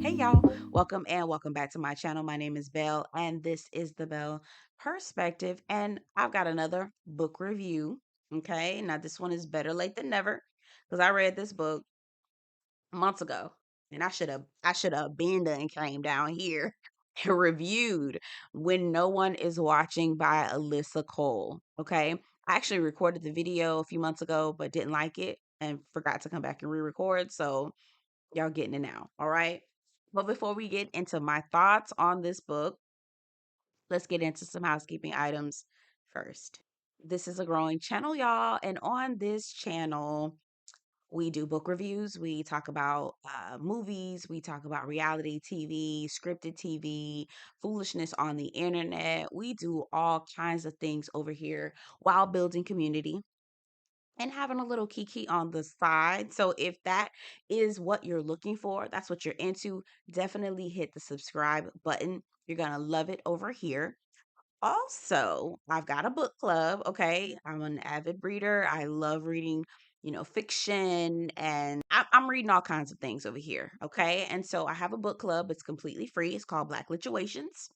Hey y'all, welcome and welcome back to my channel. My name is Belle and this is the Belle Perspective, and I've got another book review. Okay, now this one is better late than never because I read this book months ago and I should have been done and came down here and reviewed When No One Is Watching by Alyssa Cole. Okay, I actually recorded the video a few months ago but didn't like it and forgot to come back and re-record, so y'all getting it now. All right. But before we get into my thoughts on this book, let's get into some housekeeping items first. This is a growing channel, y'all. And on this channel, we do book reviews. We talk about movies. We talk about reality TV, scripted TV, foolishness on the internet. We do all kinds of things over here while building community and having a little kiki on the side. So if that is what you're looking for, that's what you're into, definitely hit the subscribe button. You're going to love it over here. Also, I've got a book club, okay? I'm an avid reader. I love reading, fiction, and I'm reading all kinds of things over here, okay? And so I have a book club. It's completely free. It's called Black Lituations.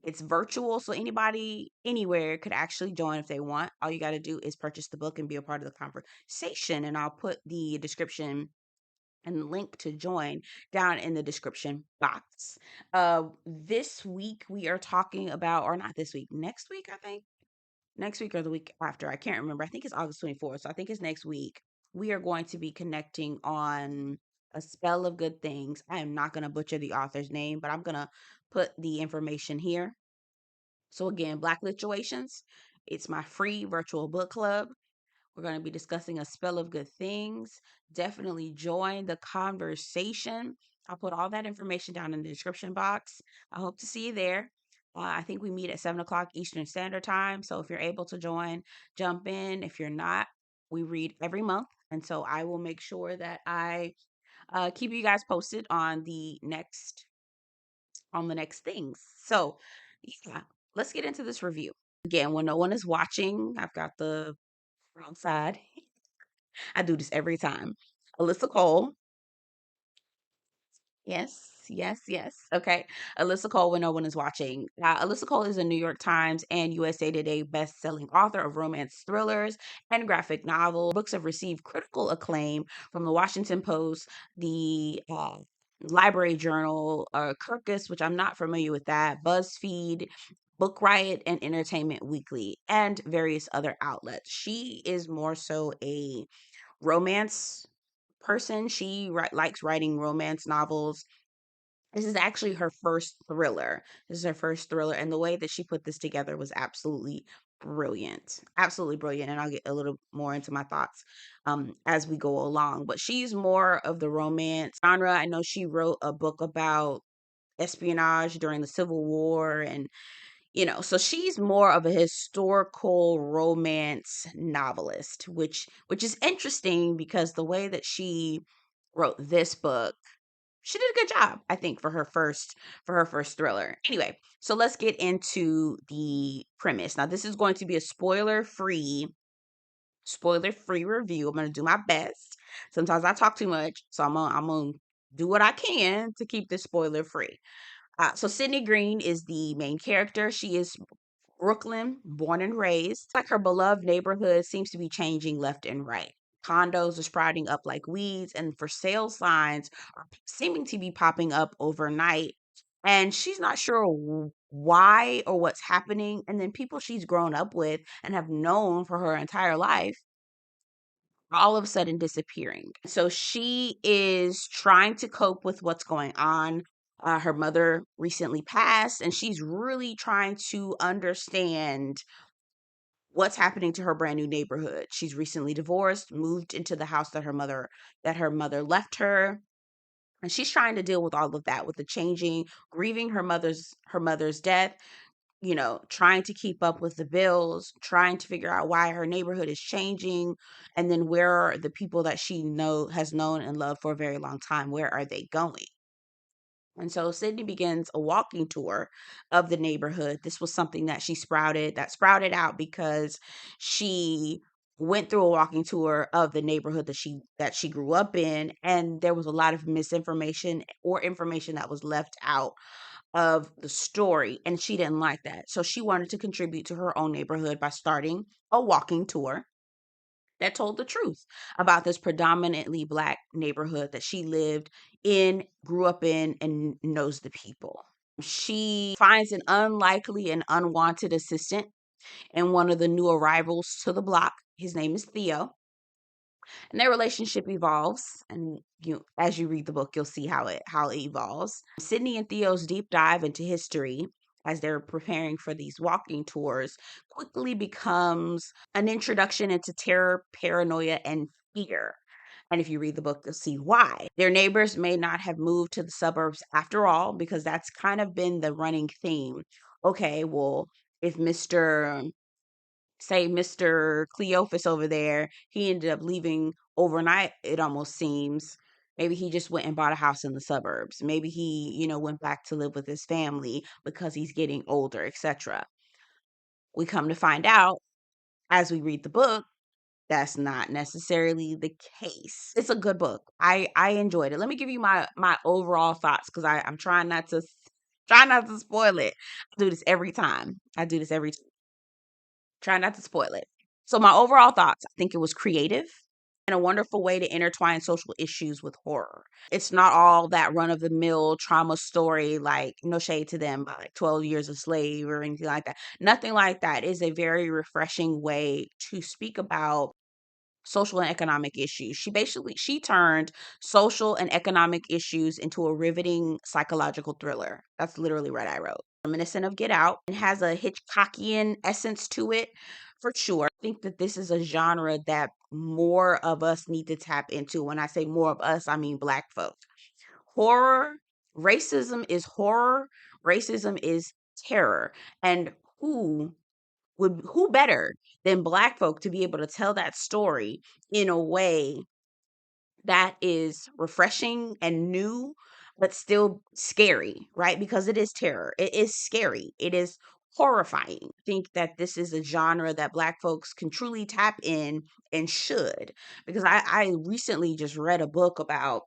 It's virtual, so anybody anywhere could actually join if they want. All you got to do is purchase the book and be a part of the conversation. And I'll put the description and the link to join down in the description box. This week we are talking about, or not this week, next week, I think. Next week or the week after, I can't remember. I think it's August 24th, so I think it's next week. We are going to be connecting on A Spell of Good Things. I am not going to butcher the author's name, but I'm going to put the information here. So again, Black Lituations, it's my free virtual book club. We're going to be discussing A Spell of Good Things. Definitely join the conversation. I'll put all that information down in the description box. I hope to see you there. I think we meet at 7 o'clock Eastern Standard Time. So if you're able to join, jump in. If you're not, we read every month. And so I will make sure that I keep you guys posted on the next things. So, yeah, let's get into this review. Again, when no one is watching, I've got the wrong side. I do this every time. Alyssa Cole. Yes, yes, yes. Okay. Alyssa Cole, when no one is watching. Alyssa Cole is a New York Times and USA Today best-selling author of romance thrillers and graphic novels. Books have received critical acclaim from the Washington Post, the Library Journal, Kirkus, which I'm not familiar with that, BuzzFeed, Book Riot, and Entertainment Weekly, and various other outlets. She is more so a romance person. She likes writing romance novels. This is actually her first thriller. This is her first thriller, and the way that she put this together was absolutely brilliant. Absolutely brilliant. And I'll get a little more into my thoughts as we go along. But she's more of the romance genre. I know she wrote a book about espionage during the Civil War, and so she's more of a historical romance novelist, which is interesting because the way that she wrote this book, she did a good job, I think, for her first thriller. Anyway, so let's get into the premise. Now, this is going to be a spoiler free review. I'm going to do my best. Sometimes I talk too much, so I'm gonna do what I can to keep this spoiler free. So Sydney Green is the main character. She is Brooklyn, born and raised. Like her beloved neighborhood seems to be changing left and right. Condos are sprouting up like weeds, and for sale signs are seeming to be popping up overnight. And she's not sure why or what's happening. And then people she's grown up with and have known for her entire life are all of a sudden disappearing. So she is trying to cope with what's going on. Her mother recently passed, and she's really trying to understand what's happening to her brand new neighborhood. She's recently divorced, moved into the house that her mother left her, and she's trying to deal with all of that, with the changing, grieving her mother's death, trying to keep up with the bills, trying to figure out why her neighborhood is changing, and then where are the people that she has known and loved for a very long time, where are they going? And so Sydney begins a walking tour of the neighborhood. This was something that sprouted out because she went through a walking tour of the neighborhood that she grew up in, and there was a lot of misinformation or information that was left out of the story, and she didn't like that. So she wanted to contribute to her own neighborhood by starting a walking tour that told the truth about this predominantly Black neighborhood that she lived in, grew up in, and knows the people. She finds an unlikely and unwanted assistant in one of the new arrivals to the block. His name is Theo, and their relationship evolves. And as you read the book, you'll see how it evolves. Sydney and Theo's deep dive into history as they're preparing for these walking tours quickly becomes an introduction into terror, paranoia, and fear. And if you read the book, you'll see why. Their neighbors may not have moved to the suburbs after all, because that's kind of been the running theme. Okay, well, if Mr. Cleophas over there, he ended up leaving overnight, it almost seems. Maybe he just went and bought a house in the suburbs. Maybe he, went back to live with his family because he's getting older, etc. We come to find out as we read the book, that's not necessarily the case. It's a good book. I enjoyed it. Let me give you my overall thoughts, because I'm trying not to spoil it. I do this every time. Try not to spoil it. So my overall thoughts, I think it was creative and a wonderful way to intertwine social issues with horror. It's not all that run of the mill trauma story, like no shade to them, but like 12 Years a Slave or anything like that. Nothing like that. It's a very refreshing way to speak about social and economic issues. She turned social and economic issues into a riveting psychological thriller. That's literally what I wrote. Reminiscent of Get Out, and has a Hitchcockian essence to it for sure. I think that this is a genre that more of us need to tap into. When I say more of us, I mean Black folk. Horror, racism is terror. And who better than Black folk to be able to tell that story in a way that is refreshing and new, but still scary, right? Because it is terror. It is scary. It is horrifying. I think that this is a genre that Black folks can truly tap in and should. Because I recently just read a book about,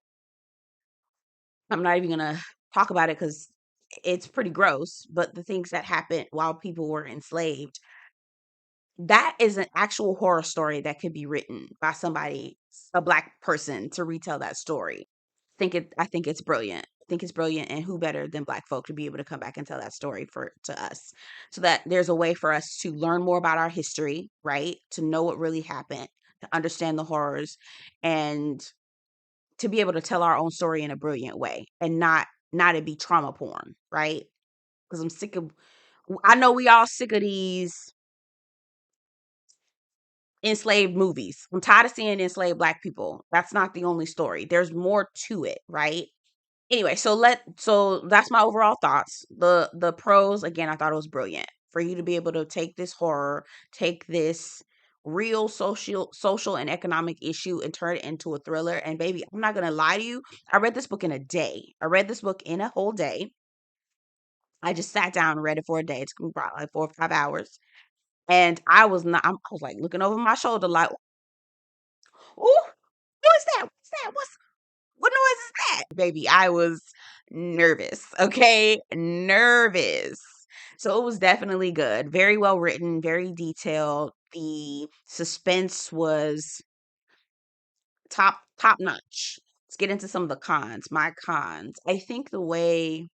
I'm not even going to talk about it because it's pretty gross, but the things that happened while people were enslaved. That is an actual horror story that could be written by somebody, a Black person, to retell that story. I think it's brilliant. I think it's brilliant, and who better than Black folk to be able to come back and tell that story to us, so that there's a way for us to learn more about our history, right? To know what really happened, to understand the horrors, and to be able to tell our own story in a brilliant way, and not it be trauma porn, right? Because I know we all sick of these enslaved movies. I'm tired of seeing enslaved Black people. That's not the only story. There's more to it, right? Anyway, so that's my overall thoughts. The pros, again, I thought it was brilliant for you to be able to take this horror, take this real social and economic issue and turn it into a thriller. And baby, I'm not gonna lie to you. I read this book in a day. I read this book in a whole day. I just sat down and read it for a day. It took me about like 4 or 5 hours. And I was like looking over my shoulder, like, oh, what is that? What's that? What noise is that? Baby, I was nervous. Okay. Nervous. So it was definitely good. Very well written, very detailed. The suspense was top notch. Let's get into some of the cons. My cons. I think the way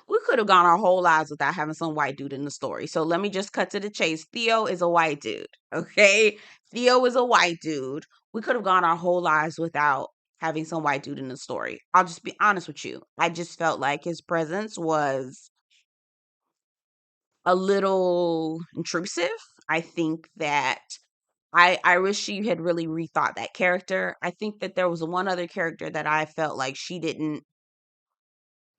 we could have gone our whole lives without having some white dude in the story. So let me just cut to the chase. Theo is a white dude. Okay. Theo is a white dude. We could have gone our whole lives without having some white dude in the story. I'll just be honest with you. I just felt like his presence was a little intrusive. I think that I wish she had really rethought that character. I think that there was one other character that I felt like she didn't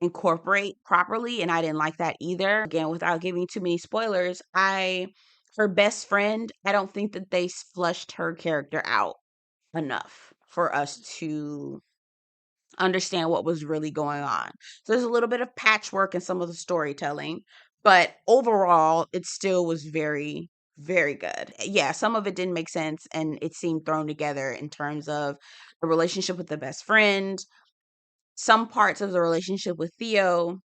incorporate properly, and I didn't like that either. Again, without giving too many spoilers, her best friend, I don't think that they flushed her character out enough for us to understand what was really going on. So there's a little bit of patchwork in some of the storytelling, but overall it still was very very good. Yeah, some of it didn't make sense and it seemed thrown together in terms of the relationship with the best friend, some parts of the relationship with Theo,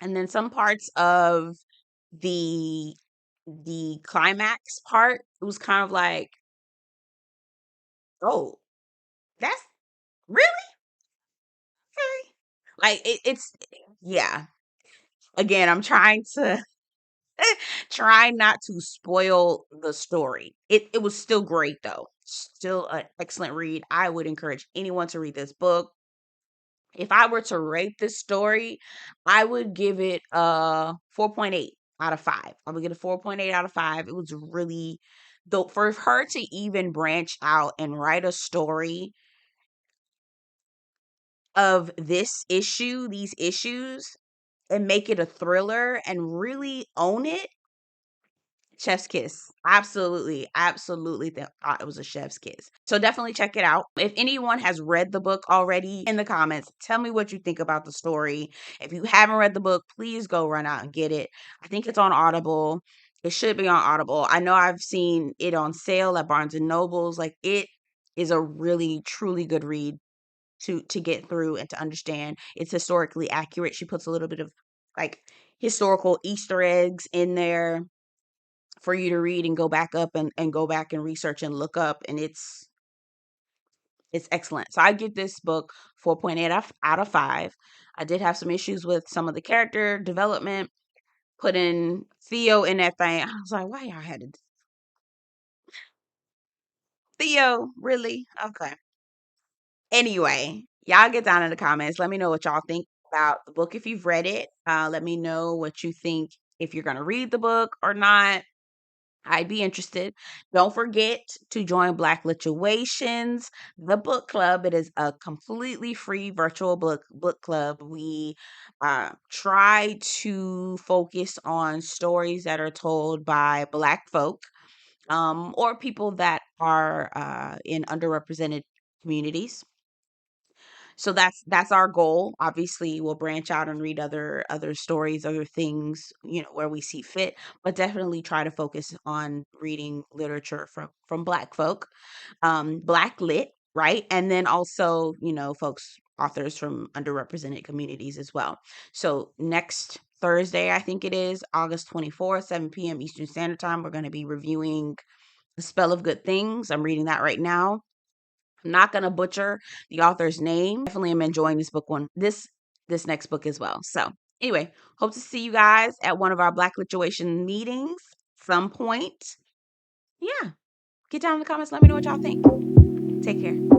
and then some parts of the climax part. It was kind of like, oh, that's really okay. Like it's yeah. Again, I'm trying to try not to spoil the story. It was still great though. Still an excellent read. I would encourage anyone to read this book. If I were to rate this story, I would give it a 4.8 out of 5. I would get a 4.8 out of 5. It was really though for her to even branch out and write a story of these issues, and make it a thriller and really own it. Chef's kiss. Absolutely. Absolutely thought it was a chef's kiss. So definitely check it out. If anyone has read the book already, in the comments, tell me what you think about the story. If you haven't read the book, please go run out and get it. I think it's on Audible. It should be on Audible. I know I've seen it on sale at Barnes and Nobles. Like, it is a really truly good read to get through and to understand. It's historically accurate. She puts a little bit of like historical Easter eggs in there for you to read and go back up and go back and research and look up, and it's excellent. So I give this book 4.8 out of 5. I did have some issues with some of the character development. Putting Theo in that thing, I was like, why y'all had to Theo, really? Okay. Anyway, y'all get down in the comments. Let me know what y'all think about the book if you've read it. Let me know what you think, if you're gonna read the book or not. I'd be interested. Don't forget to join Black Lituations, the book club. It is a completely free virtual book club. We try to focus on stories that are told by Black folk, or people that are in underrepresented communities. So that's our goal. Obviously, we'll branch out and read other stories, other things, where we see fit, but definitely try to focus on reading literature from Black folk, Black lit, right? And then also, folks, authors from underrepresented communities as well. So next Thursday, I think it is August 24th, 7 p.m. Eastern Standard Time, we're going to be reviewing The Spell of Good Things. I'm reading that right now. I'm not gonna butcher the author's name. Definitely am enjoying this next book as well. So anyway, hope to see you guys at one of our Black Lituation meetings some point. Yeah. Get down in the comments. Let me know what y'all think. Take care.